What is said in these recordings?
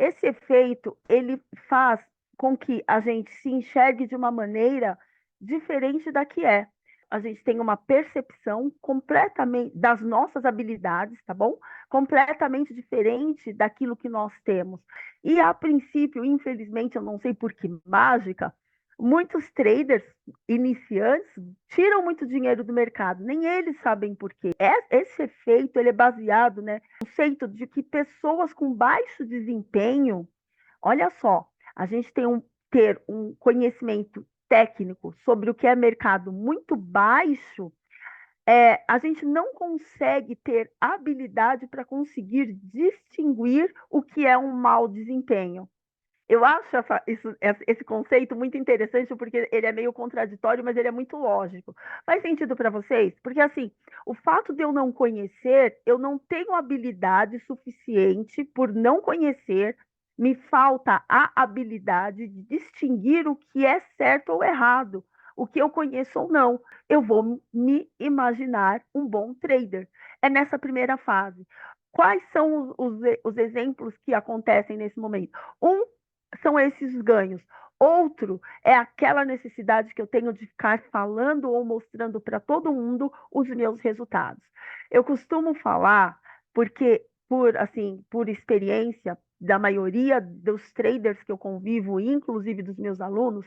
esse efeito, ele faz com que a gente se enxergue de uma maneira diferente da que é. A gente tem uma percepção completamente das nossas habilidades, tá bom? Completamente diferente daquilo que nós temos. E a princípio, infelizmente, eu não sei por que mágica, muitos traders iniciantes tiram muito dinheiro do mercado, nem eles sabem por quê. Esse efeito ele é baseado, né, no conceito de que pessoas com baixo desempenho, olha só, a gente ter um conhecimento técnico sobre o que é mercado muito baixo, a gente não consegue ter habilidade para conseguir distinguir o que é um mau desempenho. Eu acho esse conceito muito interessante porque ele é meio contraditório, mas ele é muito lógico. Faz sentido para vocês? Porque assim, o fato de eu não conhecer, eu não tenho habilidade suficiente por não conhecer, me falta a habilidade de distinguir o que é certo ou errado, o que eu conheço ou não. Eu vou me imaginar um bom trader. É nessa primeira fase. Quais são os exemplos que acontecem nesse momento? Um são esses ganhos. Outro é aquela necessidade que eu tenho de ficar falando ou mostrando para todo mundo os meus resultados. Eu costumo falar, porque por experiência da maioria dos traders que eu convivo, inclusive dos meus alunos,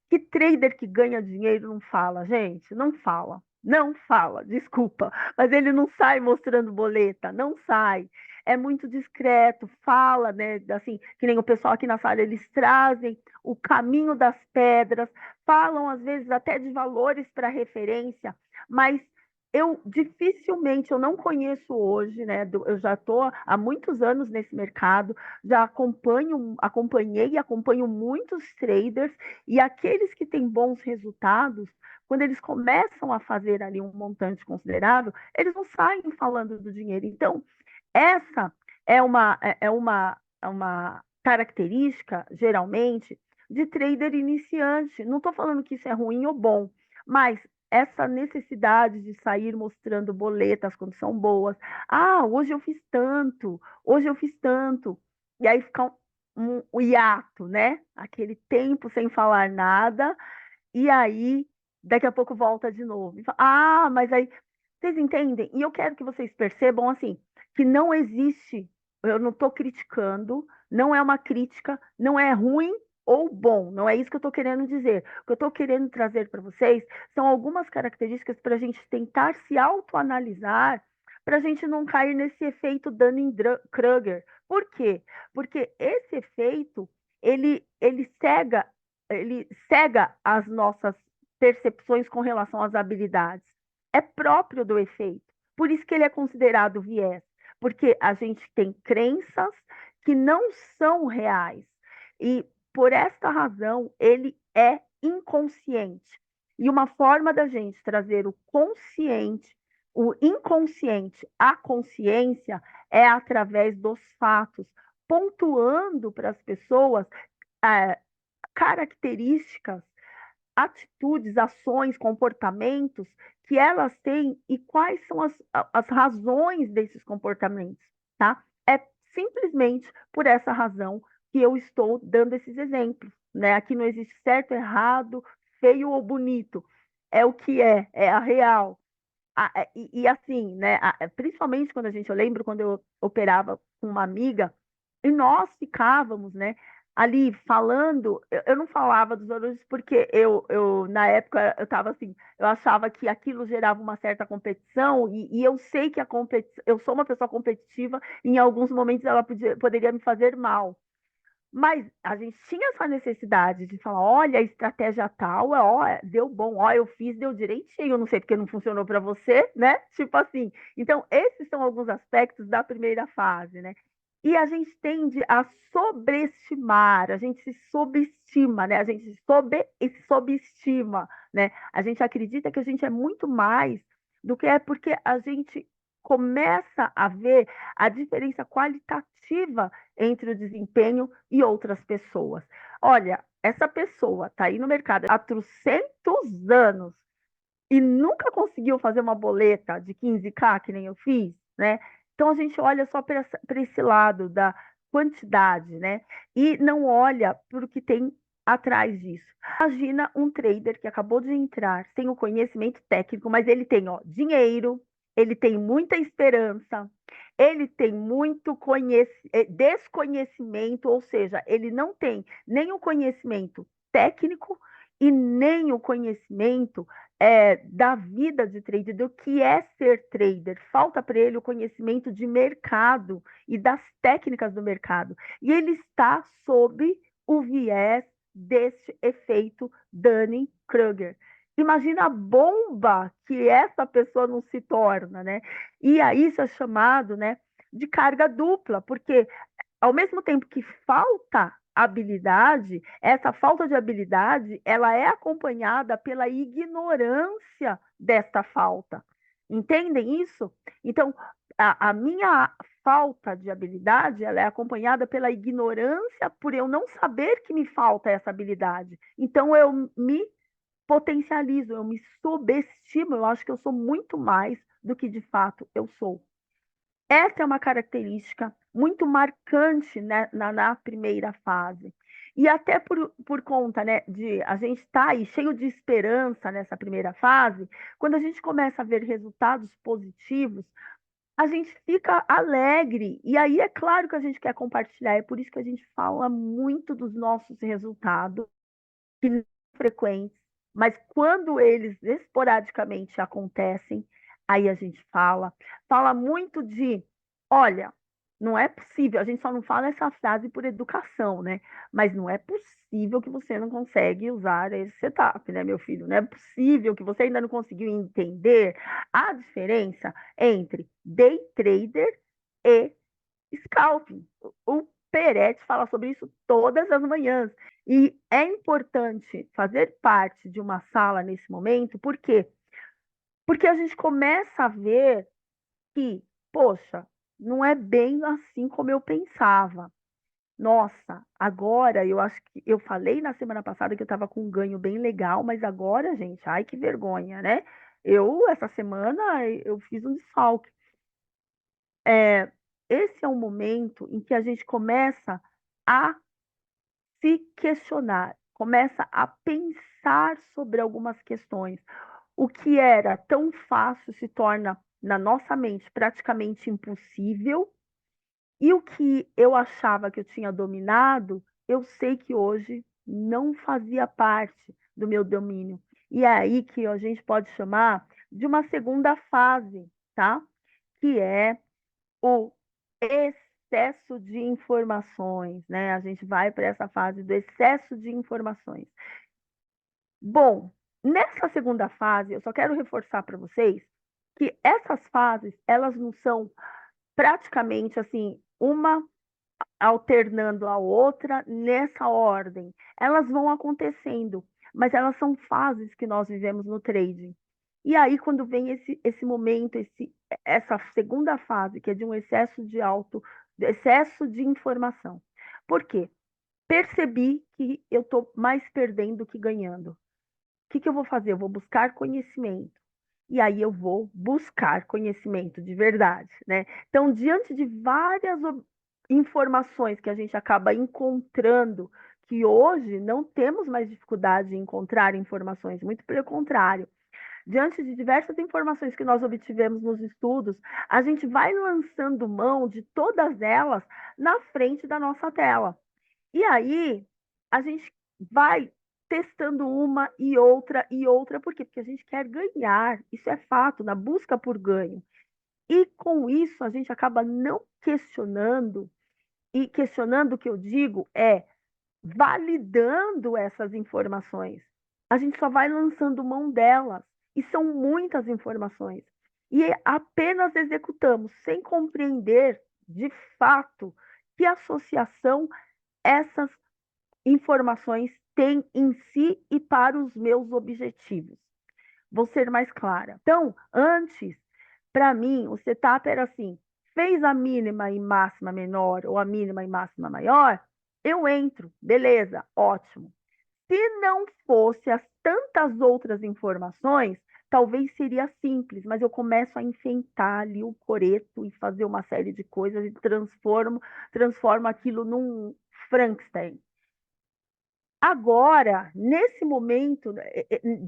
que trader que ganha dinheiro não fala, gente, não fala. Não fala, desculpa, mas ele não sai mostrando boleta, não sai, é muito discreto, fala, né, assim, que nem o pessoal aqui na sala, eles trazem o caminho das pedras, falam às vezes até de valores para referência, mas eu dificilmente, eu não conheço hoje, né, eu já estou há muitos anos nesse mercado, já acompanhei e acompanho muitos traders, e aqueles que têm bons resultados, quando eles começam a fazer ali um montante considerável, eles não saem falando do dinheiro. Então, essa é uma característica, geralmente, de trader iniciante. Não estou falando que isso é ruim ou bom, mas essa necessidade de sair mostrando boletas quando são boas. Ah, hoje eu fiz tanto. E aí fica um hiato, né? Aquele tempo sem falar nada, e aí daqui a pouco volta de novo. Ah, mas aí vocês entendem? E eu quero que vocês percebam assim, que não existe, eu não estou criticando, não é uma crítica, não é ruim ou bom, não é isso que eu estou querendo dizer. O que eu estou querendo trazer para vocês são algumas características para a gente tentar se autoanalisar, para a gente não cair nesse efeito Dunning-Kruger. Por quê? Porque esse efeito, ele cega as nossas percepções com relação às habilidades. É próprio do efeito. Por isso que ele é considerado viés, porque a gente tem crenças que não são reais. E por esta razão, ele é inconsciente. E uma forma da gente trazer o consciente, o inconsciente à consciência é através dos fatos, pontuando para as pessoas é, características, atitudes, ações, comportamentos que elas têm e quais são as razões desses comportamentos, tá? É simplesmente por essa razão que eu estou dando esses exemplos, né? Aqui não existe certo, errado, feio ou bonito. É o que é a real. E assim, né? Principalmente quando eu lembro quando eu operava com uma amiga, e nós ficávamos, né, ali falando, eu não falava dos valores porque na época, eu estava assim, eu achava que aquilo gerava uma certa competição, e eu sei que eu sou uma pessoa competitiva, e em alguns momentos ela poderia me fazer mal. Mas a gente tinha essa necessidade de falar, olha, a estratégia tal, ó, deu bom, ó, eu fiz, deu direitinho, não sei porque não funcionou para você, né? Tipo assim. Então, esses são alguns aspectos da primeira fase, né? E a gente tende a sobreestimar, a gente se subestima, né? A gente subestima, né? A gente acredita que a gente é muito mais do que é porque a gente começa a ver a diferença qualitativa entre o desempenho e outras pessoas. Olha, essa pessoa está aí no mercado há 400 anos e nunca conseguiu fazer uma boleta de 15K, que nem eu fiz, né? Então a gente olha só para esse lado quantidade, né? E não olha para o que tem atrás disso. Imagina um trader que acabou de entrar, sem o conhecimento técnico, mas ele tem, ó, dinheiro, ele tem muita esperança, ele tem muito desconhecimento, ou seja, ele não tem nem o conhecimento técnico e nem o conhecimento da vida de trader, do que é ser trader. Falta para ele o conhecimento de mercado e das técnicas do mercado. E ele está sob o viés desse efeito Dunning-Kruger. Imagina a bomba que essa pessoa não se torna, né? E aí isso é chamado, né, de carga dupla, porque ao mesmo tempo que falta habilidade, essa falta de habilidade, ela é acompanhada pela ignorância desta falta. Entendem isso? Então, a minha falta de habilidade, ela é acompanhada pela ignorância por eu não saber que me falta essa habilidade. Então, eu me potencializo, eu me subestimo, eu acho que eu sou muito mais do que de fato eu sou. Essa é uma característica muito marcante, né, na primeira fase. E até por conta, né, de a gente estar aí cheio de esperança nessa primeira fase, quando a gente começa a ver resultados positivos, a gente fica alegre. E aí é claro que a gente quer compartilhar. É por isso que a gente fala muito dos nossos resultados, que não são frequentes, mas quando eles esporadicamente acontecem, aí a gente fala muito de, olha, não é possível, a gente só não fala essa frase por educação, né? Mas não é possível que você não consegue usar esse setup, né, meu filho? Não é possível que você ainda não conseguiu entender a diferença entre day trader e scalping. O Peretti fala sobre isso todas as manhãs. E é importante fazer parte de uma sala nesse momento, por quê? Porque a gente começa a ver que, poxa, não é bem assim como eu pensava. Nossa, agora eu acho que eu falei na semana passada que eu estava com um ganho bem legal, mas agora, gente, ai que vergonha, né? Essa semana, eu fiz um desfalque. É, esse é um momento em que a gente começa a se questionar, começa a pensar sobre algumas questões. O que era tão fácil se torna, na nossa mente, praticamente impossível, e o que eu achava que eu tinha dominado, eu sei que hoje não fazia parte do meu domínio. E é aí que a gente pode chamar de uma segunda fase, tá? Que é o excesso de informações, né? A gente vai para essa fase do excesso de informações. Bom, nessa segunda fase, eu só quero reforçar para vocês que essas fases, elas não são praticamente assim, uma alternando a outra nessa ordem. Elas vão acontecendo, mas elas são fases que nós vivemos no trading. E aí, quando vem esse momento, essa segunda fase, que é de um excesso de informação. Por quê? Percebi que eu estou mais perdendo do que ganhando. O que eu vou fazer? Eu vou buscar conhecimento. E aí eu vou buscar conhecimento de verdade, né? Então, diante de várias informações que a gente acaba encontrando, que hoje não temos mais dificuldade em encontrar informações, muito pelo contrário. Diante de diversas informações que nós obtivemos nos estudos, a gente vai lançando mão de todas elas na frente da nossa tela. E aí, a gente vai testando uma e outra, por quê? Porque a gente quer ganhar, isso é fato, na busca por ganho. E com isso, a gente acaba não questionando, e questionando o que eu digo é validando essas informações. A gente só vai lançando mão delas, e são muitas informações. E apenas executamos, sem compreender de fato que associação essas informações têm em si e para os meus objetivos. Vou ser mais clara. Então, antes, para mim, o setup era assim: fez a mínima e máxima menor ou a mínima e máxima maior, eu entro, beleza, ótimo. Se não fosse as tantas outras informações, talvez seria simples, mas eu começo a enfeitar ali o coreto e fazer uma série de coisas e transformo aquilo num Frankenstein. Agora, nesse momento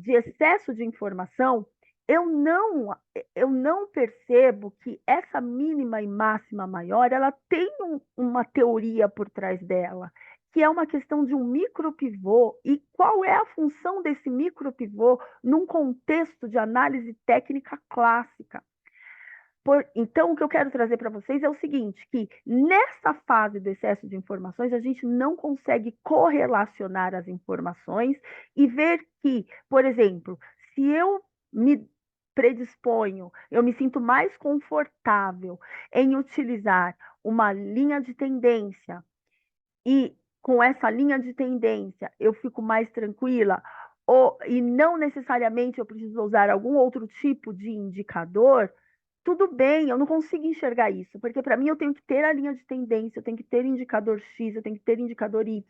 de excesso de informação, eu não percebo que essa mínima e máxima maior, ela tem uma teoria por trás dela, que é uma questão de um micropivô e qual é a função desse micropivô num contexto de análise técnica clássica. Então, o que eu quero trazer para vocês é o seguinte, que nessa fase do excesso de informações, a gente não consegue correlacionar as informações e ver que, por exemplo, se eu me predisponho, eu me sinto mais confortável em utilizar uma linha de tendência e com essa linha de tendência eu fico mais tranquila, e não necessariamente eu preciso usar algum outro tipo de indicador, tudo bem, eu não consigo enxergar isso, porque para mim eu tenho que ter a linha de tendência, eu tenho que ter indicador X, eu tenho que ter indicador Y.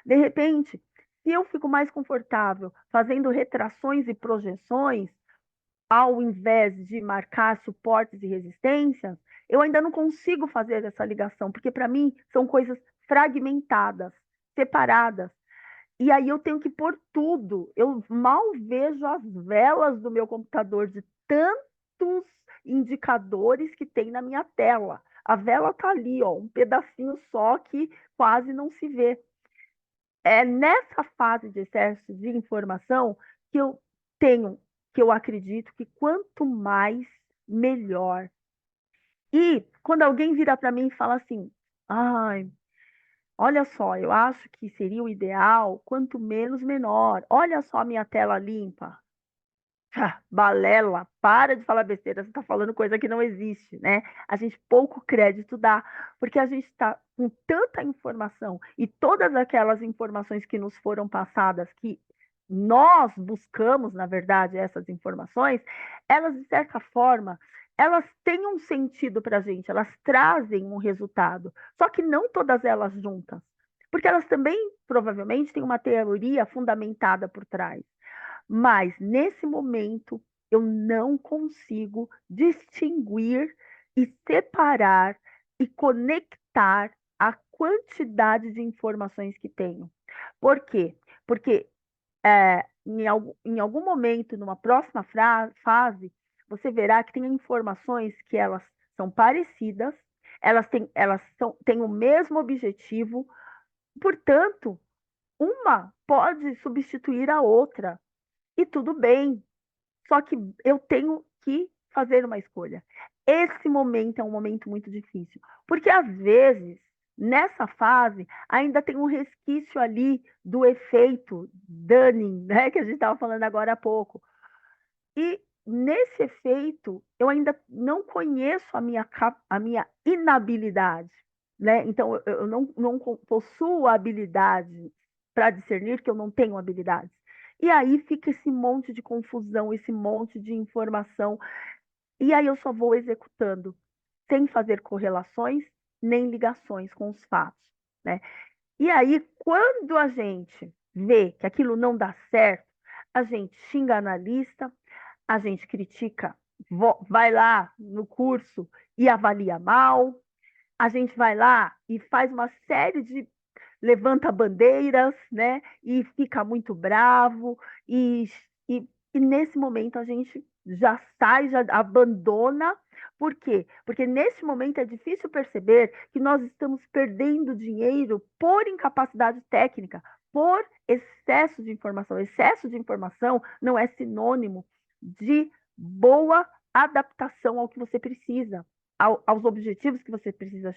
De repente, se eu fico mais confortável fazendo retrações e projeções, ao invés de marcar suportes e resistências, eu ainda não consigo fazer essa ligação, porque para mim são coisas fragmentadas, separadas. E aí eu tenho que pôr tudo. Eu mal vejo as velas do meu computador de tantos indicadores que tem na minha tela. A vela está ali, ó, um pedacinho só que quase não se vê. É nessa fase de excesso de informação que eu tenho, que eu acredito que quanto mais, melhor. E quando alguém vira para mim e fala assim, ai, olha só, eu acho que seria o ideal, quanto menos, menor. Olha só a minha tela limpa. Balela, para de falar besteira, você está falando coisa que não existe, né? A gente pouco crédito dá, porque a gente está com tanta informação e todas aquelas informações que nos foram passadas, que nós buscamos, na verdade, essas informações, elas, de certa forma, elas têm um sentido para a gente, elas trazem um resultado, só que não todas elas juntas, porque elas também, provavelmente, têm uma teoria fundamentada por trás. Mas, nesse momento, eu não consigo distinguir e separar e conectar a quantidade de informações que tenho. Por quê? Porque em algum momento, numa próxima fase, você verá que tem informações que elas são parecidas, têm o mesmo objetivo, portanto, uma pode substituir a outra. E tudo bem, só que eu tenho que fazer uma escolha. Esse momento é um momento muito difícil, porque às vezes, nessa fase, ainda tem um resquício ali do efeito Dunning, né, que a gente estava falando agora há pouco. E nesse efeito, eu ainda não conheço a minha inabilidade, né? Então, eu não possuo a habilidade para discernir que eu não tenho habilidades. E aí fica esse monte de confusão, esse monte de informação, e aí eu só vou executando, sem fazer correlações nem ligações com os fatos, né? E aí, quando a gente vê que aquilo não dá certo, a gente xinga analista, a gente critica, vai lá no curso e avalia mal, a gente vai lá e faz uma série de levanta bandeiras, né? E fica muito bravo, e nesse momento a gente já sai, já abandona. Por quê? Porque nesse momento é difícil perceber que nós estamos perdendo dinheiro por incapacidade técnica, por excesso de informação. Excesso de informação não é sinônimo de boa adaptação ao que você precisa, aos objetivos que você precisa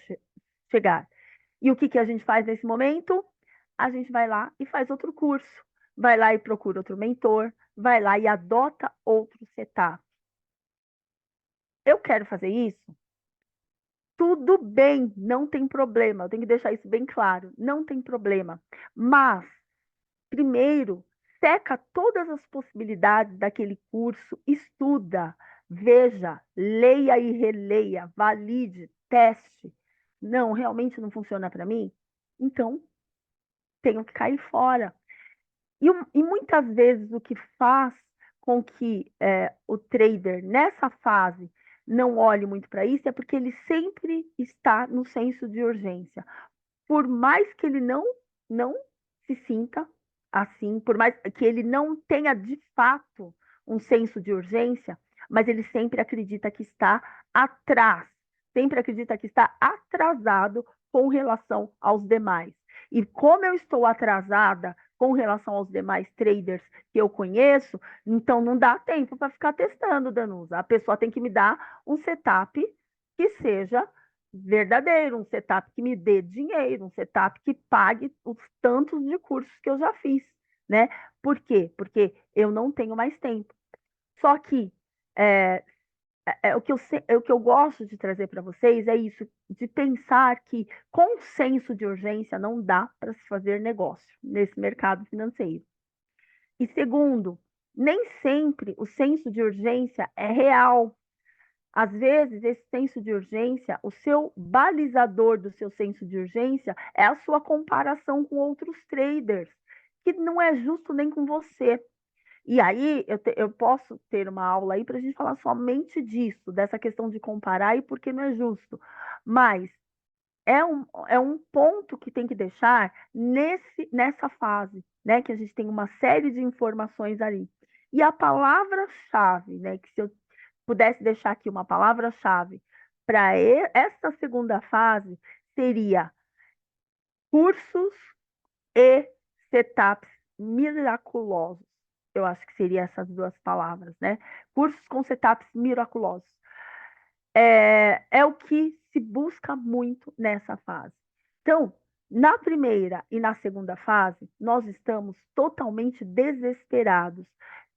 chegar. E o que, que a gente faz nesse momento? A gente vai lá e faz outro curso, vai lá e procura outro mentor, vai lá e adota outro setup. Eu quero fazer isso? Tudo bem, não tem problema. Eu tenho que deixar isso bem claro. Não tem problema. Mas, primeiro, seca todas as possibilidades daquele curso, estuda, veja, leia e releia, valide, teste. Não, realmente não funciona para mim? Então, tenho que cair fora. E muitas vezes o que faz com que o trader, nessa fase, não olhe muito para isso, é porque ele sempre está no senso de urgência. Por mais que ele não se sinta assim, por mais que ele não tenha de fato um senso de urgência, mas ele sempre acredita que está atrás, sempre acredita que está atrasado com relação aos demais. E como eu estou atrasada com relação aos demais traders que eu conheço, então não dá tempo para ficar testando, Danusa. A pessoa tem que me dar um setup que seja verdadeiro, um setup que me dê dinheiro, um setup que pague os tantos de cursos que eu já fiz, né? Por quê? Porque eu não tenho mais tempo. Só que é, o que eu gosto de trazer para vocês é isso, de pensar que com senso de urgência não dá para se fazer negócio nesse mercado financeiro. E segundo, nem sempre o senso de urgência é real. Às vezes, esse senso de urgência, o seu balizador do seu senso de urgência é a sua comparação com outros traders, que não é justo nem com você. E aí, eu posso ter uma aula aí para a gente falar somente disso, dessa questão de comparar e por que não é justo. Mas é um ponto que tem que deixar nessa fase, né? Que a gente tem uma série de informações ali. E a palavra-chave, né? Que se eu pudesse deixar aqui uma palavra-chave para essa segunda fase, seria cursos e setups miraculosos. Eu acho que seria essas duas palavras, né? Cursos com setups miraculosos. É o que se busca muito nessa fase. Então, na primeira e na segunda fase, nós estamos totalmente desesperados.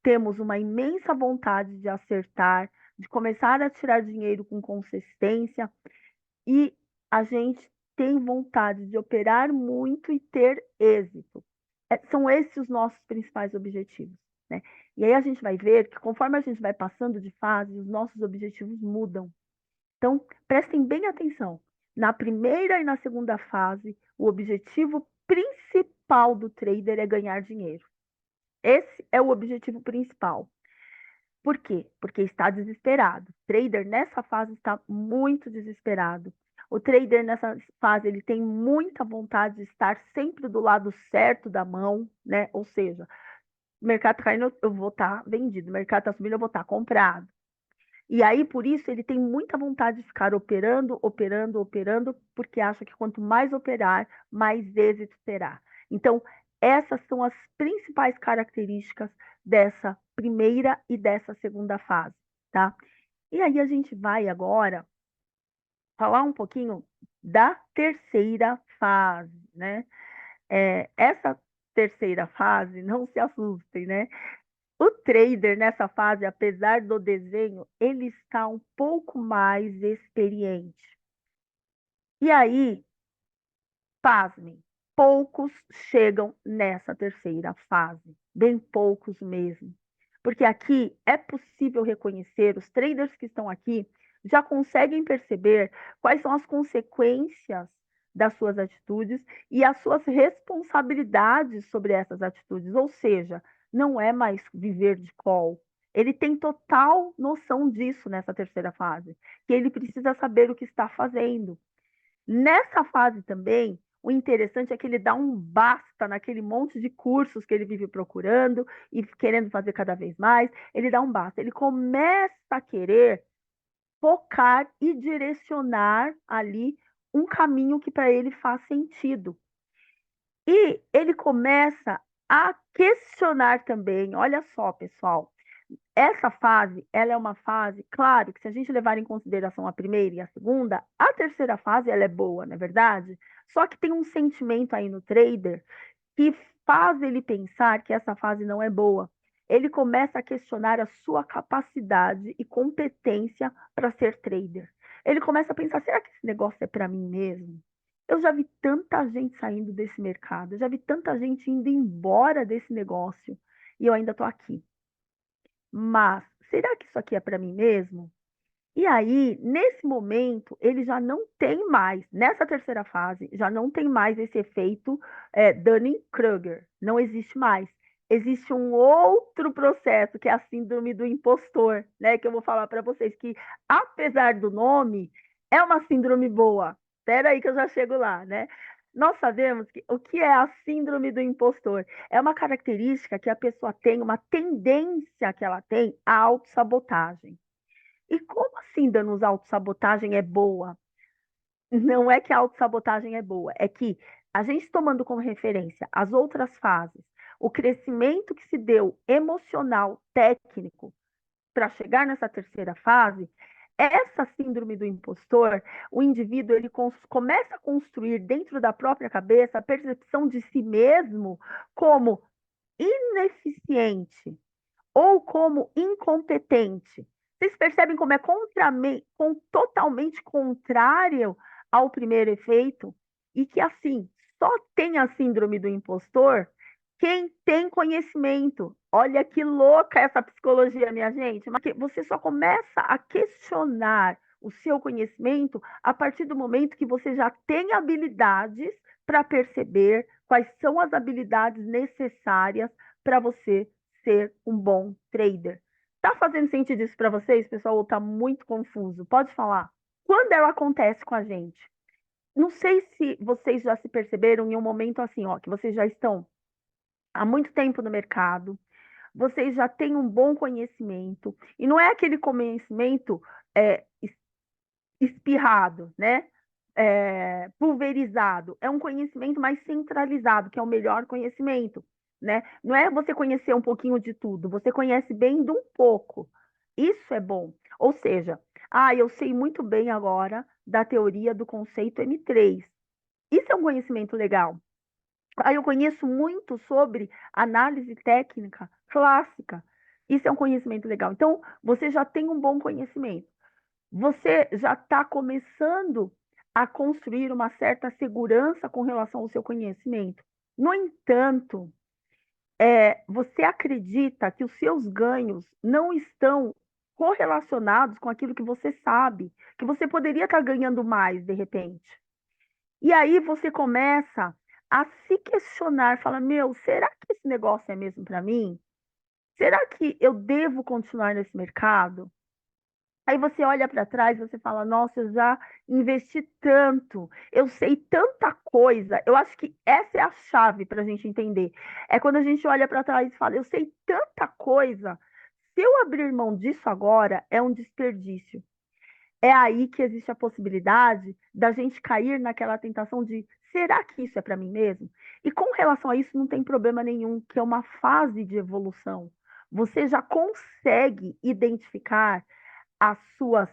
Temos uma imensa vontade de acertar, de começar a tirar dinheiro com consistência e a gente tem vontade de operar muito e ter êxito. São esses os nossos principais objetivos, né? E aí a gente vai ver que conforme a gente vai passando de fase, os nossos objetivos mudam. Então, prestem bem atenção. Na primeira e na segunda fase, o objetivo principal do trader é ganhar dinheiro. Esse é o objetivo principal. Por quê? Porque está desesperado. O trader nessa fase está muito desesperado. O trader nessa fase ele tem muita vontade de estar sempre do lado certo da mão, né? Ou seja, o mercado está caindo, eu vou estar vendido. O mercado está subindo, eu vou estar comprado. E aí, por isso, ele tem muita vontade de ficar operando, operando, operando, porque acha que quanto mais operar, mais êxito terá. Então, essas são as principais características dessa primeira e dessa segunda fase, tá? E aí a gente vai agora falar um pouquinho da terceira fase, né? Essa terceira fase, não se assustem, né? O trader nessa fase, apesar do desenho, ele está um pouco mais experiente. E aí, pasmem, poucos chegam nessa terceira fase, bem poucos mesmo. Porque aqui é possível reconhecer, os traders que estão aqui já conseguem perceber quais são as consequências das suas atitudes e as suas responsabilidades sobre essas atitudes. Ou seja, não é mais viver de call. Ele tem total noção disso nessa terceira fase, que ele precisa saber o que está fazendo. Nessa fase também, o interessante é que ele dá um basta naquele monte de cursos que ele vive procurando e querendo fazer cada vez mais. Ele dá um basta. Ele começa a querer focar e direcionar ali um caminho que para ele faz sentido. E ele começa a questionar também. Olha só, pessoal, essa fase, ela é uma fase, claro, que se a gente levar em consideração a primeira e a segunda, a terceira fase, ela é boa, não é verdade? Só que tem um sentimento aí no trader que faz ele pensar que essa fase não é boa. Ele começa a questionar a sua capacidade e competência para ser trader. Ele começa a pensar, será que esse negócio é para mim mesmo? Eu já vi tanta gente saindo desse mercado, eu já vi tanta gente indo embora desse negócio e eu ainda estou aqui. Mas será que isso aqui é para mim mesmo? E aí, nesse momento, ele já não tem mais, nessa terceira fase, já não tem mais esse efeito Dunning-Kruger, não existe mais. existe um outro processo, que é a síndrome do impostor, né? Que eu vou falar para vocês, que apesar do nome, é uma síndrome boa. Espera aí que eu já chego lá, né? Nós sabemos que o que é a síndrome do impostor? É uma característica que a pessoa tem, uma tendência que ela tem à autossabotagem. E como a síndrome da autossabotagem é boa? Não é que a autossabotagem é boa, é que a gente tomando como referência as outras fases, o crescimento que se deu emocional, técnico, para chegar nessa terceira fase, essa síndrome do impostor, o indivíduo ele começa a construir dentro da própria cabeça a percepção de si mesmo como ineficiente ou como incompetente. Vocês percebem como é totalmente contrário ao primeiro efeito? E que, assim, só tem a síndrome do impostor quem tem conhecimento. Olha que louca essa psicologia, minha gente. Mas você só começa a questionar o seu conhecimento a partir do momento que você já tem habilidades para perceber quais são as habilidades necessárias para você ser um bom trader. Tá fazendo sentido isso para vocês, pessoal, ou tá muito confuso? Pode falar. Quando ela acontece com a gente? Não sei se vocês já se perceberam em um momento assim, ó, que vocês já estão há muito tempo no mercado, vocês já têm um bom conhecimento, e não é aquele conhecimento espirrado, né? Pulverizado. É um conhecimento mais centralizado, que é o melhor conhecimento, né? Não é você conhecer um pouquinho de tudo, você conhece bem de um pouco. Isso é bom. Ou seja, eu sei muito bem agora da teoria do conceito M3. Isso é um conhecimento legal. Eu conheço muito sobre análise técnica clássica. Isso é um conhecimento legal. Então, você já tem um bom conhecimento. Você já está começando a construir uma certa segurança com relação ao seu conhecimento. No entanto, você acredita que os seus ganhos não estão correlacionados com aquilo que você sabe, que você poderia estar ganhando mais de repente. E aí você começa a se questionar, fala, meu, será que esse negócio é mesmo para mim? Será que eu devo continuar nesse mercado? Aí você olha para trás e você fala: Nossa, eu já investi tanto, eu sei tanta coisa. Eu acho que essa é a chave para a gente entender. É quando a gente olha para trás e fala: Eu sei tanta coisa. Se eu abrir mão disso agora, é um desperdício. É aí que existe a possibilidade da gente cair naquela tentação de: será que isso é para mim mesmo? E com relação a isso, não tem problema nenhum, que é uma fase de evolução. Você já consegue identificar as suas,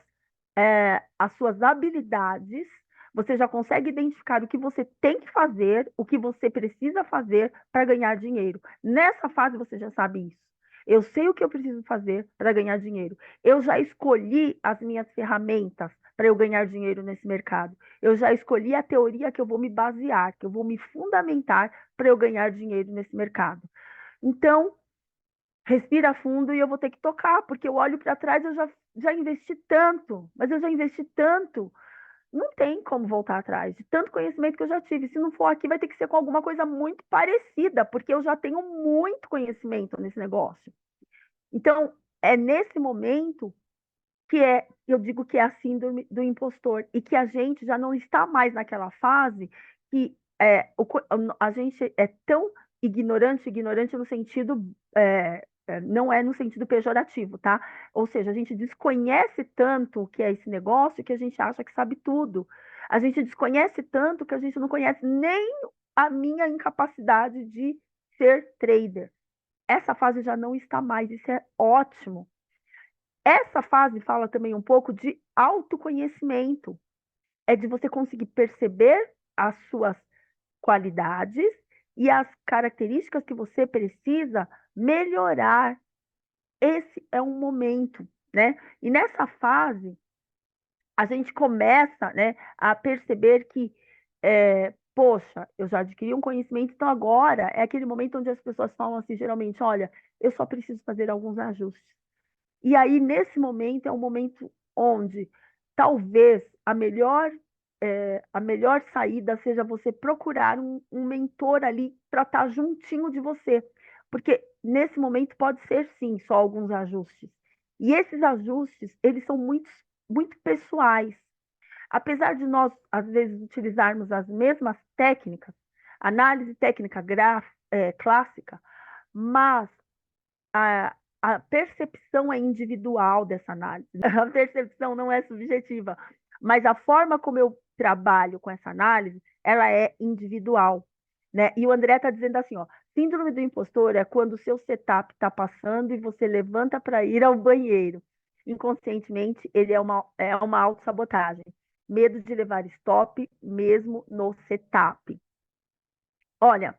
as suas habilidades, você já consegue identificar o que você tem que fazer, o que você precisa fazer para ganhar dinheiro. Nessa fase você já sabe isso. Eu sei o que eu preciso fazer para ganhar dinheiro. Eu já escolhi as minhas ferramentas para eu ganhar dinheiro nesse mercado. Eu já escolhi a teoria que eu vou me basear, que eu vou me fundamentar para eu ganhar dinheiro nesse mercado. Então, respira fundo e eu vou ter que tocar, porque eu olho para trás, já investi tanto, mas eu já investi tanto, não tem como voltar atrás, de tanto conhecimento que eu já tive. Se não for aqui, vai ter que ser com alguma coisa muito parecida, porque eu já tenho muito conhecimento nesse negócio. Então, é nesse momento eu digo que é a síndrome do impostor, e que a gente já não está mais naquela fase que a gente é tão ignorante no sentido, não é no sentido pejorativo, tá? Ou seja, a gente desconhece tanto o que é esse negócio que a gente acha que sabe tudo. A gente desconhece tanto que a gente não conhece nem a minha incapacidade de ser trader. Essa fase já não está mais, isso é ótimo. Essa fase fala também um pouco de autoconhecimento. É de você conseguir perceber as suas qualidades e as características que você precisa melhorar. Esse é um momento, né? E nessa fase, a gente começa, né, a perceber que, poxa, eu já adquiri um conhecimento, então agora é aquele momento onde as pessoas falam assim, geralmente, olha, eu só preciso fazer alguns ajustes. E aí, nesse momento, é um momento onde talvez a melhor saída seja você procurar um mentor ali para estar juntinho de você. Porque nesse momento pode ser sim só alguns ajustes. E esses ajustes, eles são muito pessoais. Apesar de nós, às vezes, utilizarmos as mesmas técnicas, análise técnica clássica, mas a percepção é individual dessa análise. A percepção não é subjetiva, mas a forma como eu trabalho com essa análise, ela é individual, né? E o André está dizendo assim, ó, síndrome do impostor é quando o seu setup está passando e você levanta para ir ao banheiro. Inconscientemente, ele é uma autossabotagem. Medo de levar stop mesmo no setup. Olha,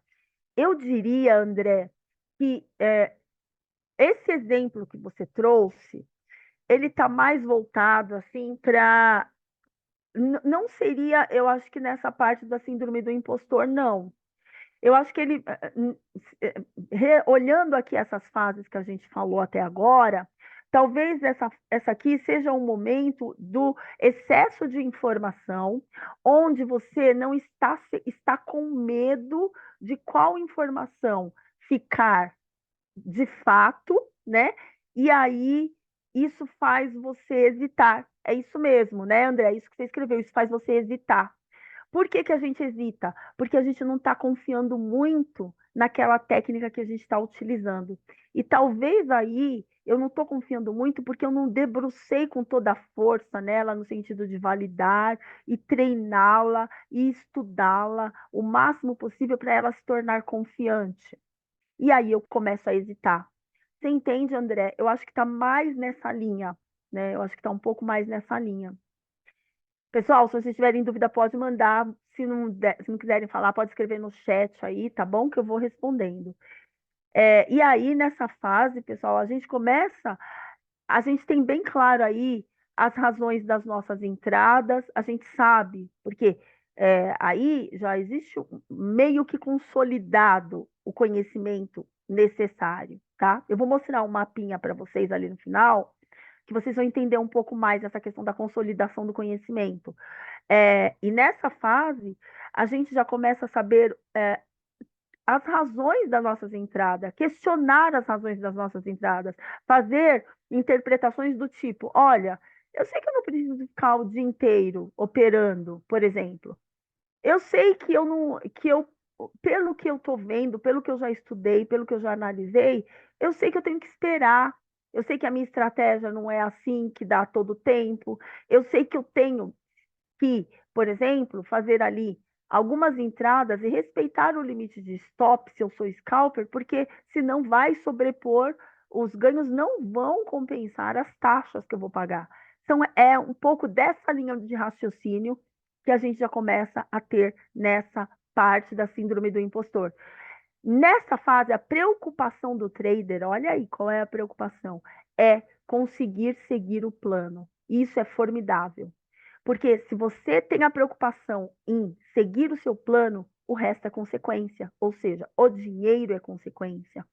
eu diria, André, que esse exemplo que você trouxe, ele está mais voltado assim para. Não seria, eu acho que nessa parte da síndrome do impostor, não. Eu acho que ele, olhando aqui essas fases que a gente falou até agora, talvez essa aqui seja um momento do excesso de informação, onde você não está com medo de qual informação ficar de fato, né? E aí isso faz você hesitar. É isso mesmo, né, André? Isso que você escreveu, isso faz você hesitar. Por que que a gente hesita? Porque a gente não está confiando muito naquela técnica que a gente está utilizando. E talvez aí eu não estou confiando muito porque eu não debrucei com toda a força nela, no sentido de validar e treiná-la e estudá-la o máximo possível para ela se tornar confiante. E aí eu começo a hesitar. Você entende, André? Eu acho que está mais nessa linha, né? Eu acho que está um pouco mais nessa linha. Pessoal, se vocês tiverem dúvida, pode mandar. Se não quiserem falar, pode escrever no chat aí, tá bom? Que eu vou respondendo. E aí, nessa fase, pessoal, a gente tem bem claro aí as razões das nossas entradas, a gente sabe, porque aí já existe meio que consolidado o conhecimento necessário, tá? Eu vou mostrar um mapinha para vocês ali no final, que vocês vão entender um pouco mais essa questão da consolidação do conhecimento. E nessa fase, a gente já começa a saber as razões das nossas entradas, questionar as razões das nossas entradas, fazer interpretações do tipo: olha, eu sei que eu não preciso ficar o dia inteiro operando, por exemplo. Eu sei que eu não, que eu, pelo que eu estou vendo, pelo que eu já estudei, pelo que eu já analisei, eu sei que eu tenho que esperar. Eu sei que a minha estratégia não é assim, que dá todo o tempo. Eu sei que eu tenho que, por exemplo, fazer ali algumas entradas e respeitar o limite de stop se eu sou scalper, porque senão vai sobrepor, os ganhos não vão compensar as taxas que eu vou pagar. Então, é um pouco dessa linha de raciocínio que a gente já começa a ter nessa parte da síndrome do impostor. Nessa fase, a preocupação do trader, olha aí qual é a preocupação, é conseguir seguir o plano. Isso é formidável. Porque se você tem a preocupação em seguir o seu plano, o resto é consequência. Ou seja, o dinheiro é consequência.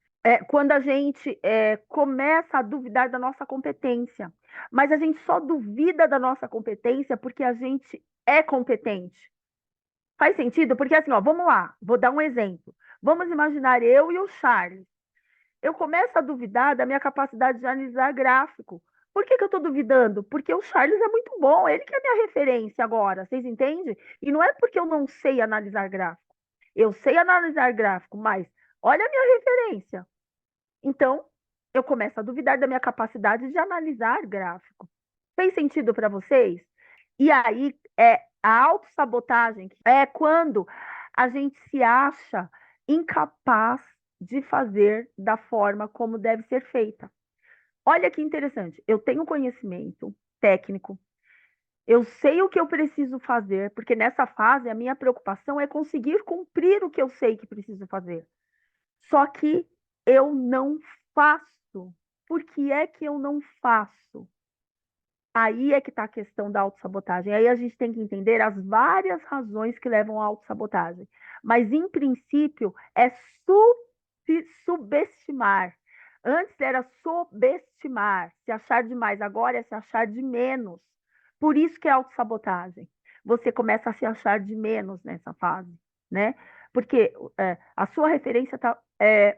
Quando a gente começa a duvidar da nossa competência. Mas a gente só duvida da nossa competência porque a gente é competente. Faz sentido? Porque assim, ó, vamos lá, vou dar um exemplo. Vamos imaginar eu e o Charles. Eu começo a duvidar da minha capacidade de analisar gráfico. Por que que eu estou duvidando? Porque o Charles é muito bom, ele que é minha referência agora, vocês entendem? E não é porque eu não sei analisar gráfico. Eu sei analisar gráfico, mas olha a minha referência. Então, eu começo a duvidar da minha capacidade de analisar gráfico. Fez sentido para vocês? E aí, a autossabotagem é quando a gente se acha incapaz de fazer da forma como deve ser feita. Olha que interessante, eu tenho conhecimento técnico, eu sei o que eu preciso fazer, porque nessa fase a minha preocupação é conseguir cumprir o que eu sei que preciso fazer. Só que eu não faço. Por que é que eu não faço? Aí é que está a questão da autossabotagem. Aí a gente tem que entender as várias razões que levam à autossabotagem. Mas, em princípio, é subestimar. Antes era subestimar, se achar demais. Agora é se achar de menos. Por isso que é autossabotagem. Você começa a se achar de menos nessa fase, né? Porque a sua referência tá,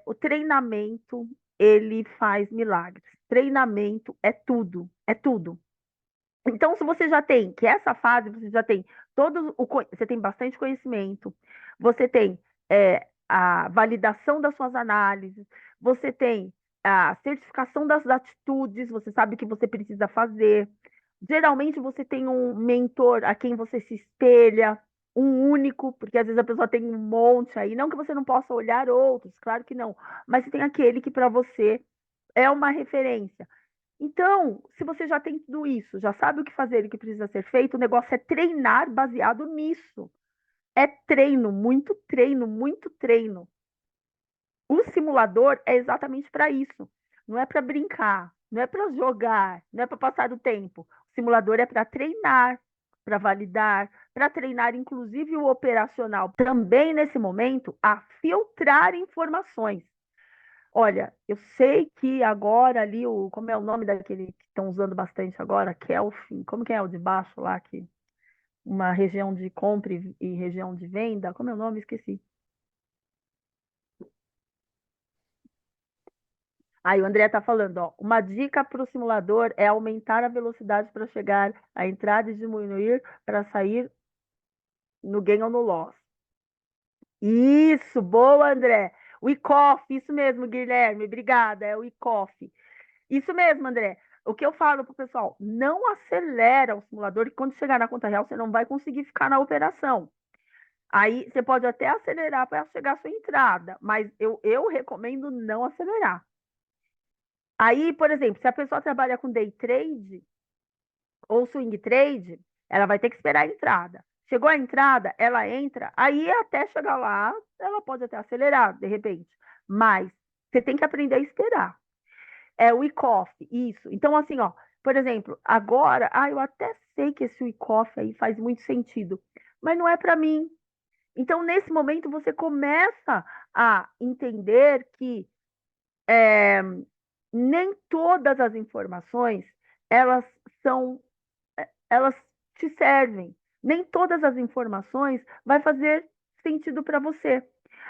o treinamento, ele faz milagres. Treinamento é tudo, é tudo. Então, se você já tem, que essa fase, você já tem você tem bastante conhecimento, você tem a validação das suas análises, você tem a certificação das atitudes, você sabe o que você precisa fazer. Geralmente você tem um mentor a quem você se espelha, um único, porque às vezes a pessoa tem um monte aí, não que você não possa olhar outros, claro que não, mas você tem aquele que para você é uma referência. Então, se você já tem tudo isso, já sabe o que fazer e o que precisa ser feito, o negócio é treinar baseado nisso. É treino, muito treino, muito treino. O simulador é exatamente para isso. Não é para brincar, não é para jogar, não é para passar o tempo. O simulador é para treinar, para validar, para treinar inclusive o operacional também nesse momento a filtrar informações. Olha, eu sei que agora ali, como é o nome daquele que estão usando bastante agora? Kelvin, como que é o de baixo lá, que uma região de compra e região de venda? Como é o nome? Esqueci. Aí o André está falando, ó, uma dica para o simulador é aumentar a velocidade para chegar à entrada e diminuir para sair no gain ou no loss. Isso, boa, André. O ICOF, isso mesmo, Guilherme, obrigada, é o ICOF. Isso mesmo, André. O que eu falo para o pessoal, não acelera o simulador, que quando chegar na conta real, você não vai conseguir ficar na operação. Aí você pode até acelerar para chegar à sua entrada, mas eu recomendo não acelerar. Aí, por exemplo, se a pessoa trabalha com day trade ou swing trade, ela vai ter que esperar a entrada. Chegou a entrada, ela entra, aí até chegar lá, ela pode até acelerar, de repente. Mas você tem que aprender a esperar. É o ICOF, isso. Então, assim, ó, por exemplo, agora, eu até sei que esse ICOF aí faz muito sentido, mas não é para mim. Então, nesse momento, você começa a entender que nem todas as informações elas são, elas te servem. Nem todas as informações vai fazer sentido para você.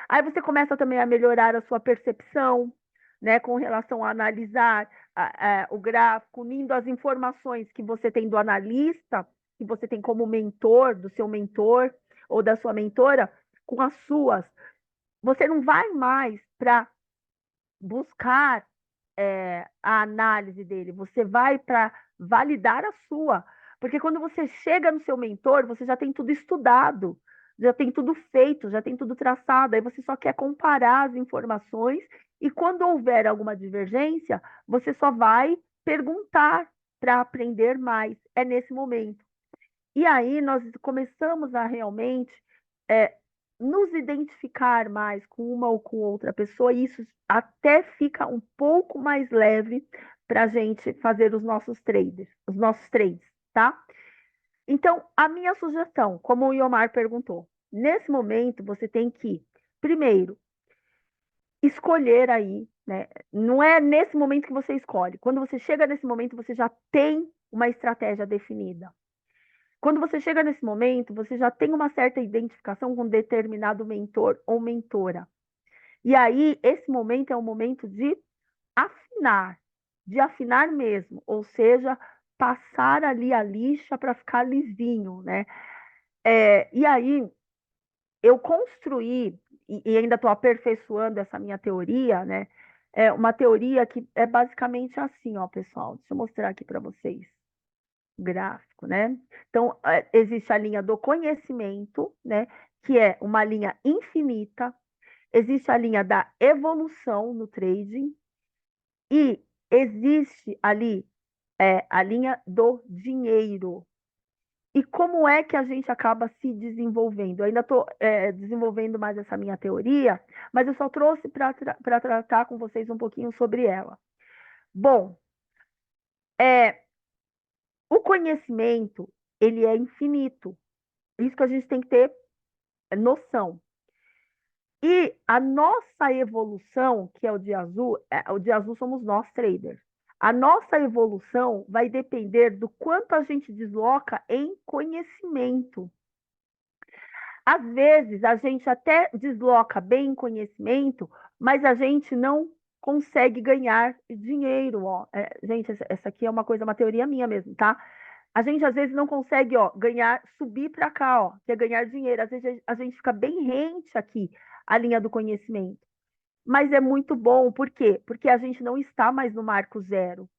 Aí você começa também a melhorar a sua percepção, né, com relação a analisar o gráfico, unindo as informações que você tem do analista, que você tem como mentor, do seu mentor ou da sua mentora, com as suas. Você não vai mais para buscar a análise dele, você vai para validar a sua. Porque quando você chega no seu mentor, você já tem tudo estudado, já tem tudo feito, já tem tudo traçado, aí você só quer comparar as informações e quando houver alguma divergência, você só vai perguntar para aprender mais. É nesse momento. E aí nós começamos a realmente é, nos identificar mais com uma ou com outra pessoa, e isso até fica um pouco mais leve para a gente fazer os nossos trades, tá? Então, a minha sugestão, como o Iomar perguntou, nesse momento você tem que, primeiro, escolher aí, né? Não é nesse momento que você escolhe. Quando você chega nesse momento, você já tem uma estratégia definida. Quando você chega nesse momento, você já tem uma certa identificação com determinado mentor ou mentora. E aí, esse momento é o momento afinar, de afinar mesmo, ou seja, passar ali a lixa para ficar lisinho, né? E aí, eu construí, e ainda estou aperfeiçoando essa minha teoria, né? É uma teoria que é basicamente assim, ó, pessoal. Deixa eu mostrar aqui para vocês gráfico, né? Então, existe a linha do conhecimento, né? Que é uma linha infinita. Existe a linha da evolução no trading e existe ali a linha do dinheiro. E como é que a gente acaba se desenvolvendo? Eu ainda estou desenvolvendo mais essa minha teoria, mas eu só trouxe para tratar com vocês um pouquinho sobre ela. Bom, o conhecimento, ele é infinito. Isso que a gente tem que ter noção. E a nossa evolução, que é o de azul somos nós traders. A nossa evolução vai depender do quanto a gente desloca em conhecimento. Às vezes a gente até desloca bem conhecimento, mas a gente não consegue ganhar dinheiro, ó. Gente, essa aqui é uma coisa, uma teoria minha mesmo, tá? A gente às vezes não consegue, ó, ganhar, subir para cá, ó, que é ganhar dinheiro. Às vezes a gente fica bem rente aqui, a linha do conhecimento. Mas é muito bom, por quê? Porque a gente não está mais no marco zero.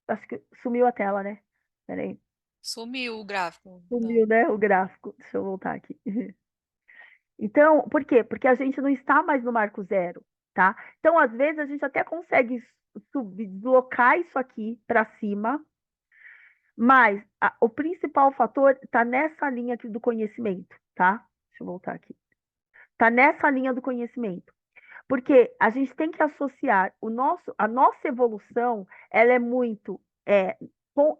Acho que sumiu a tela, né? Peraí. Sumiu o gráfico. Sumiu, né, o gráfico. Deixa eu voltar aqui. Então, por quê? Porque a gente não está mais no marco zero, tá? Então, às vezes, a gente até consegue subir, deslocar isso aqui para cima, mas o principal fator está nessa linha aqui do conhecimento, tá? Deixa eu voltar aqui. Está nessa linha do conhecimento. Porque a gente tem que associar a nossa evolução, ela é muito é,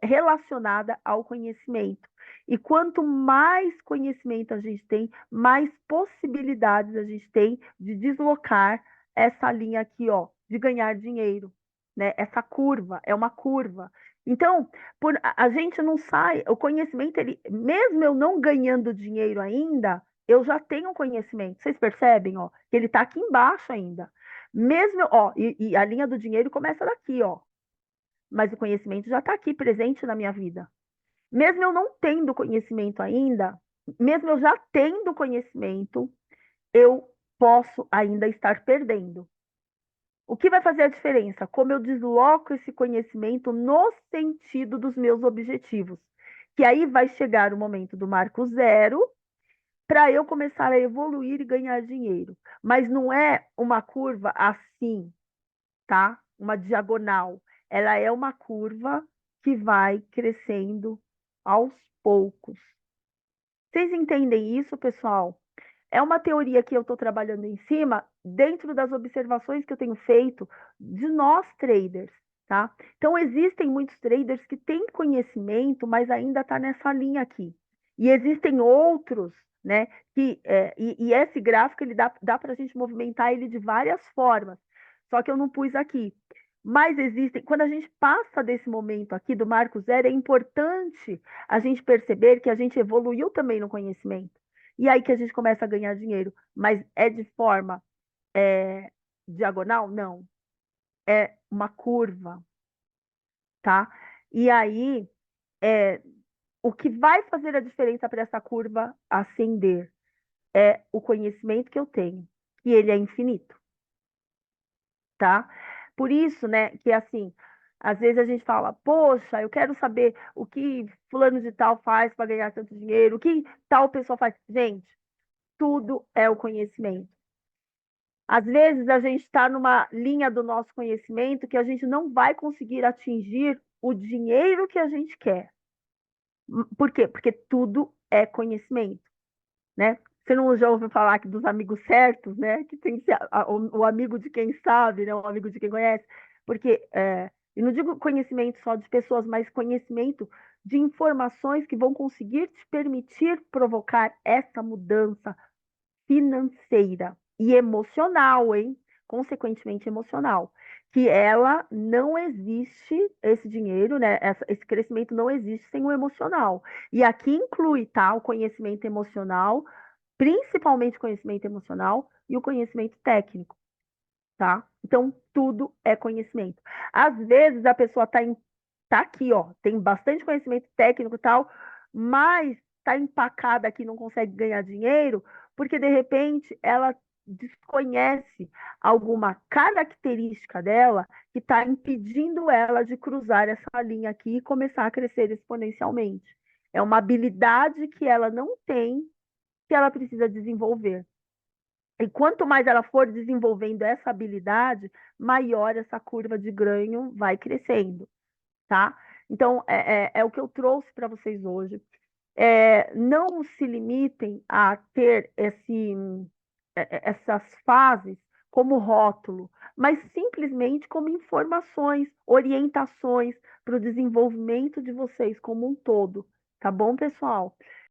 relacionada ao conhecimento. E quanto mais conhecimento a gente tem, mais possibilidades a gente tem de deslocar essa linha aqui, ó, de ganhar dinheiro, né? Essa curva é uma curva. Então, a gente não sai, o conhecimento, ele, mesmo eu não ganhando dinheiro ainda, eu já tenho conhecimento. Vocês percebem, ó, que ele está aqui embaixo ainda. Mesmo, ó, e a linha do dinheiro começa daqui, ó. Mas o conhecimento já está aqui presente na minha vida. Mesmo eu não tendo conhecimento ainda, mesmo eu já tendo conhecimento, eu posso ainda estar perdendo. O que vai fazer a diferença? Como eu desloco esse conhecimento no sentido dos meus objetivos. Que aí vai chegar o momento do marco zero, para eu começar a evoluir e ganhar dinheiro. Mas não é uma curva assim, tá? Uma diagonal. Ela é uma curva que vai crescendo aos poucos. Vocês entendem isso, pessoal? É uma teoria que eu estou trabalhando em cima dentro das observações que eu tenho feito de nós traders, tá? Então, existem muitos traders que têm conhecimento, mas ainda está nessa linha aqui. E existem outros, né? E esse gráfico ele dá para a gente movimentar ele de várias formas. Só que eu não pus aqui. Mas existem, quando a gente passa desse momento aqui do marco zero, é importante a gente perceber que a gente evoluiu também no conhecimento. E aí que a gente começa a ganhar dinheiro. Mas é de forma é, diagonal? Não. É uma curva, tá? E aí, é, o que vai fazer a diferença para essa curva ascender é o conhecimento que eu tenho, que ele é infinito, tá? Por isso, né, que assim, às vezes a gente fala, poxa, eu quero saber o que fulano de tal faz para ganhar tanto dinheiro, o que tal pessoa faz. Gente, tudo é o conhecimento. Às vezes a gente está numa linha do nosso conhecimento que a gente não vai conseguir atingir o dinheiro que a gente quer. Por quê? Porque tudo é conhecimento, né? Você não já ouviu falar aqui dos amigos certos, né? Que tem que ser o amigo de quem sabe, né? O amigo de quem conhece. Porque, eu não digo conhecimento só de pessoas, mas conhecimento de informações que vão conseguir te permitir provocar essa mudança financeira e emocional, hein? Consequentemente emocional, que ela não existe, esse dinheiro, né? Esse crescimento não existe sem o emocional. E aqui inclui, tá? O conhecimento emocional, principalmente conhecimento emocional e o conhecimento técnico, tá? Então, tudo é conhecimento. Às vezes a pessoa tá aqui, ó, tem bastante conhecimento técnico e tal, mas tá empacada aqui, não consegue ganhar dinheiro, porque de repente ela desconhece alguma característica dela que está impedindo ela de cruzar essa linha aqui e começar a crescer exponencialmente. É uma habilidade que ela não tem, que ela precisa desenvolver. E quanto mais ela for desenvolvendo essa habilidade, maior essa curva de ganho vai crescendo, tá? Então, é o que eu trouxe para vocês hoje. Não se limitem a ter essas fases como rótulo, mas simplesmente como informações, orientações para o desenvolvimento de vocês como um todo, tá bom, pessoal?